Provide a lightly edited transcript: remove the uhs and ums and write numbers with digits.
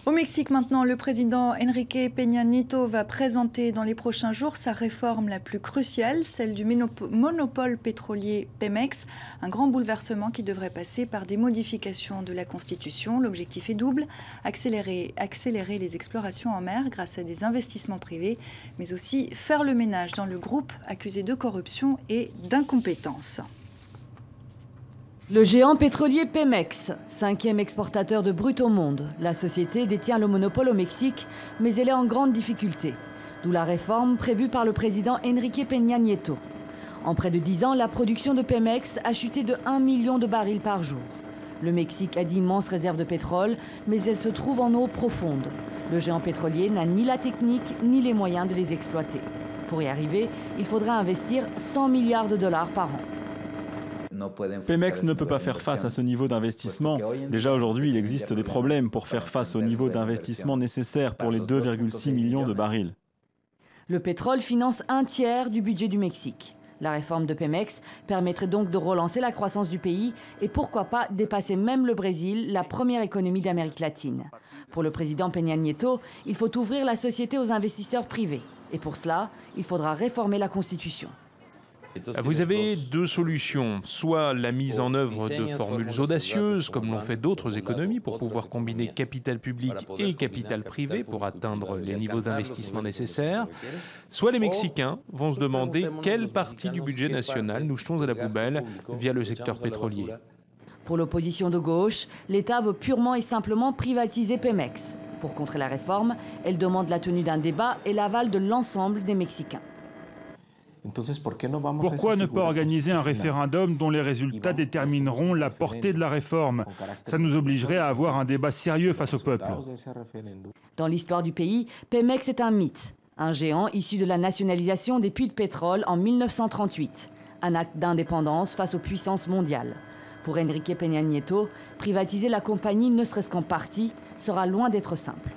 Au Mexique maintenant, le président Enrique Peña Nieto va présenter dans les prochains jours sa réforme la plus cruciale, celle du monopole pétrolier Pemex. Un grand bouleversement qui devrait passer par des modifications de la Constitution. L'objectif est double, accélérer les explorations en mer grâce à des investissements privés, mais aussi faire le ménage dans le groupe accusé de corruption et d'incompétence. Le géant pétrolier Pemex, 5e exportateur de brut au monde. La société détient le monopole au Mexique, mais elle est en grande difficulté. D'où la réforme prévue par le président Enrique Peña Nieto. En près de 10 ans, la production de Pemex a chuté de 1 million de barils par jour. Le Mexique a d'immenses réserves de pétrole, mais elles se trouvent en eau profonde. Le géant pétrolier n'a ni la technique ni les moyens de les exploiter. Pour y arriver, il faudra investir 100 milliards de dollars par an. Pemex ne peut pas faire face à ce niveau d'investissement. Déjà aujourd'hui, il existe des problèmes pour faire face au niveau d'investissement nécessaire pour les 2,6 millions de barils. Le pétrole finance un tiers du budget du Mexique. La réforme de Pemex permettrait donc de relancer la croissance du pays et pourquoi pas dépasser même le Brésil, la première économie d'Amérique latine. Pour le président Peña Nieto, il faut ouvrir la société aux investisseurs privés. Et pour cela, il faudra réformer la Constitution. Vous avez deux solutions, soit la mise en œuvre de formules audacieuses, comme l'ont fait d'autres économies, pour pouvoir combiner capital public et capital privé pour atteindre les niveaux d'investissement nécessaires, soit les Mexicains vont se demander quelle partie du budget national nous jetons à la poubelle via le secteur pétrolier. Pour l'opposition de gauche, l'État veut purement et simplement privatiser Pemex. Pour contrer la réforme, elle demande la tenue d'un débat et l'aval de l'ensemble des Mexicains. Pourquoi ne pas organiser un référendum dont les résultats détermineront la portée de la réforme? Ça nous obligerait à avoir un débat sérieux face au peuple. Dans l'histoire du pays, Pemex est un mythe. Un géant issu de la nationalisation des puits de pétrole en 1938. Un acte d'indépendance face aux puissances mondiales. Pour Enrique Peña Nieto, privatiser la compagnie, ne serait-ce qu'en partie, sera loin d'être simple.